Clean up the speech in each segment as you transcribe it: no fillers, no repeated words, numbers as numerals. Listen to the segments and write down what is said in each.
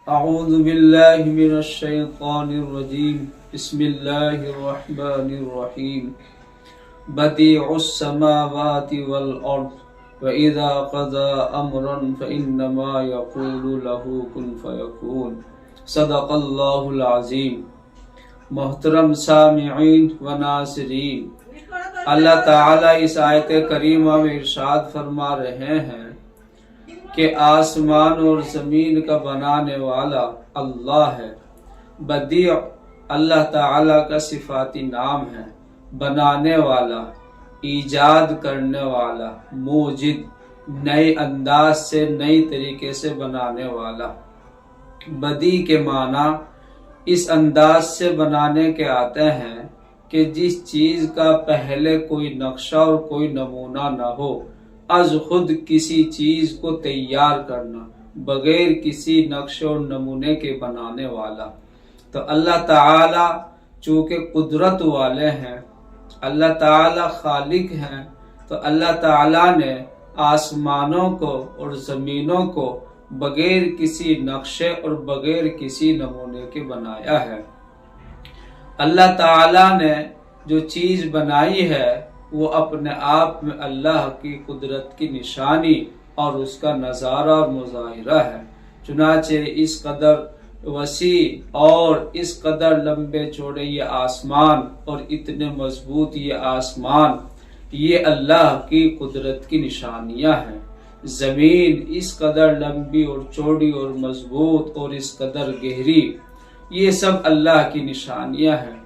اعوذ باللہ من الشیطان الرجیم بسم اللہ الرحمن الرحیم بدیع السماوات والارض وَإِذَا قَضَى أَمْرًا فَإِنَّمَا يَقُولُ لَهُ كُن فَيَكُونُ صدق اللہ العظیم۔ محترم سامعین و ناظرین، اللہ تعالیٰ اس آیت کریمہ میں ارشاد فرما رہے ہیں کہ آسمان اور زمین کا بنانے والا اللہ ہے۔ بدیع اللہ تعالیٰ کا صفاتی نام ہے، بنانے والا، ایجاد کرنے والا، موجد، نئے انداز سے، نئی طریقے سے بنانے والا۔ بدیع کے معنی اس انداز سے بنانے کے آتے ہیں کہ جس چیز کا پہلے کوئی نقشہ اور کوئی نمونہ نہ ہو، از خود کسی چیز کو تیار کرنا، بغیر کسی نقش اور نمونے کے بنانے والا۔ تو اللہ تعالی چونکہ قدرت والے ہیں، اللہ تعالی خالق ہیں، تو اللہ تعالی نے آسمانوں کو اور زمینوں کو بغیر کسی نقشے اور بغیر کسی نمونے کے بنایا ہے۔ اللہ تعالی نے جو چیز بنائی ہے وہ اپنے آپ میں اللہ کی قدرت کی نشانی اور اس کا نظارہ اور مظاہرہ ہے۔ چنانچہ اس قدر وسیع اور اس قدر لمبے چوڑے یہ آسمان اور اتنے مضبوط یہ آسمان، یہ اللہ کی قدرت کی نشانیاں ہیں۔ زمین اس قدر لمبی اور چوڑی اور مضبوط اور اس قدر گہری، یہ سب اللہ کی نشانیاں ہیں۔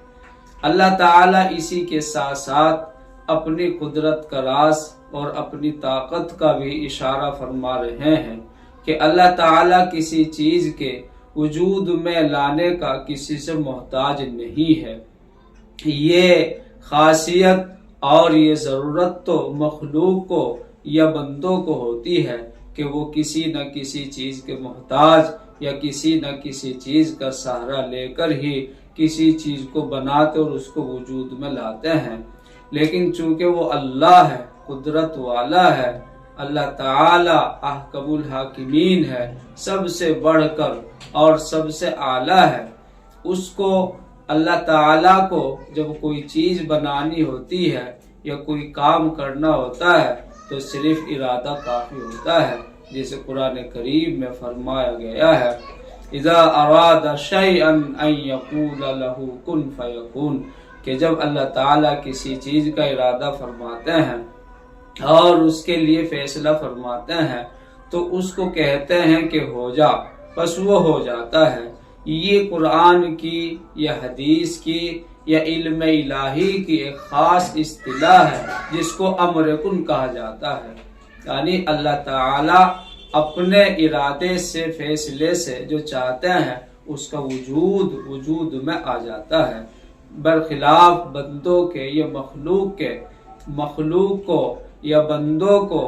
اللہ تعالیٰ اسی کے ساتھ ساتھ اپنی قدرت کا راز اور اپنی طاقت کا بھی اشارہ فرما رہے ہیں کہ اللہ تعالیٰ کسی چیز کے وجود میں لانے کا کسی سے محتاج نہیں ہے۔ یہ خاصیت اور یہ ضرورت تو مخلوق کو یا بندوں کو ہوتی ہے کہ وہ کسی نہ کسی چیز کے محتاج یا کسی نہ کسی چیز کا سہارا لے کر ہی کسی چیز کو بناتے اور اس کو وجود میں لاتے ہیں۔ لیکن چونکہ وہ اللہ ہے، قدرت والا ہے، اللہ تعالی احکم الحاکمین ہے، سب سے بڑھ کر اور سب سے اعلیٰ ہے، اس کو اللہ تعالی کو جب کوئی چیز بنانی ہوتی ہے یا کوئی کام کرنا ہوتا ہے تو صرف ارادہ کافی ہوتا ہے، جیسے قرآن کریم میں فرمایا گیا ہے اذا اراد شیئا ان یقول له کن فیکون، کہ جب اللہ تعالیٰ کسی چیز کا ارادہ فرماتے ہیں اور اس کے لیے فیصلہ فرماتے ہیں تو اس کو کہتے ہیں کہ ہو جا، بس وہ ہو جاتا ہے۔ یہ قرآن کی یا حدیث کی یا علم الہی کی ایک خاص اصطلاح ہے جس کو امر کن کہا جاتا ہے، یعنی اللہ تعالی اپنے ارادے سے، فیصلے سے جو چاہتے ہیں اس کا وجود میں آ جاتا ہے، برخلاف بندوں کے یا مخلوق کو یا بندوں کو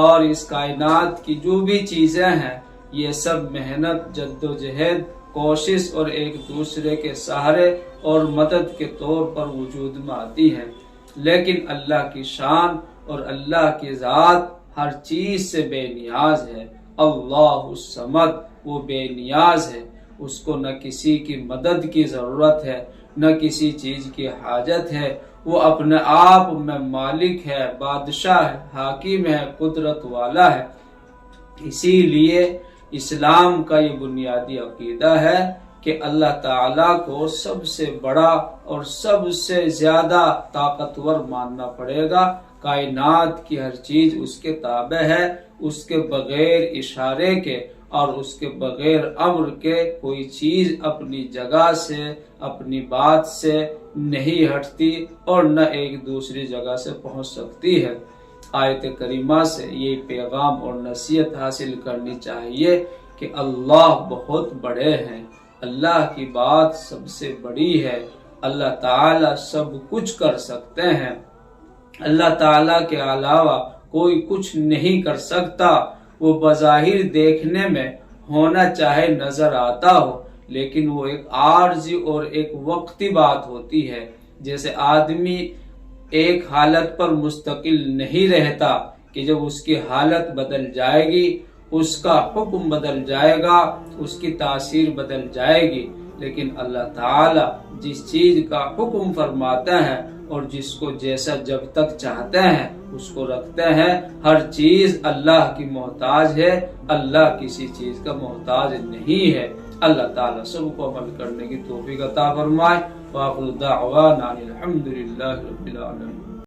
اور اس کائنات کی جو بھی چیزیں ہیں یہ سب محنت، جد و جہد، کوشش اور ایک دوسرے کے سہارے اور مدد کے طور پر وجود میں آتی ہیں۔ لیکن اللہ کی شان اور اللہ کی ذات ہر چیز سے بے نیاز ہے۔ اللہ الصمد، وہ بے نیاز ہے، اس کو نہ کسی کی مدد کی ضرورت ہے، نہ کسی چیز کی حاجت ہے، وہ اپنے آپ میں مالک ہے، بادشاہ ہے، حاکم ہے، قدرت والا ہے۔ اسی لیے اسلام کا یہ بنیادی عقیدہ ہے کہ اللہ تعالیٰ کو سب سے بڑا اور سب سے زیادہ طاقتور ماننا پڑے گا۔ کائنات کی ہر چیز اس کے تابع ہے، اس کے بغیر اشارے کے اور اس کے بغیر امر کے کوئی چیز اپنی جگہ سے، اپنی بات سے نہیں ہٹتی اور نہ ایک دوسری جگہ سے پہنچ سکتی ہے۔ آیت کریمہ سے یہ پیغام اور نصیحت حاصل کرنی چاہیے کہ اللہ بہت بڑے ہیں، اللہ کی بات سب سے بڑی ہے، اللہ تعالی سب کچھ کر سکتے ہیں، اللہ تعالی کے علاوہ کوئی کچھ نہیں کر سکتا۔ وہ بظاہر دیکھنے میں ہونا چاہے نظر آتا ہو لیکن وہ ایک عارضی اور ایک وقتی بات ہوتی ہے، جیسے آدمی ایک حالت پر مستقل نہیں رہتا کہ جب اس کی حالت بدل جائے گی اس کا حکم بدل جائے گا، اس کی تاثیر بدل جائے گی، لیکن اللہ تعالی جس چیز کا حکم فرماتے ہیں اور جس کو جیسا جب تک چاہتے ہیں اس کو رکھتے ہیں۔ ہر چیز اللہ کی محتاج ہے، اللہ کسی چیز کا محتاج نہیں ہے۔ اللہ تعالی سب کو عمل کرنے کی توفیق عطا فرمائے۔ وآخر دعوانا الحمدللہ رب العالمین۔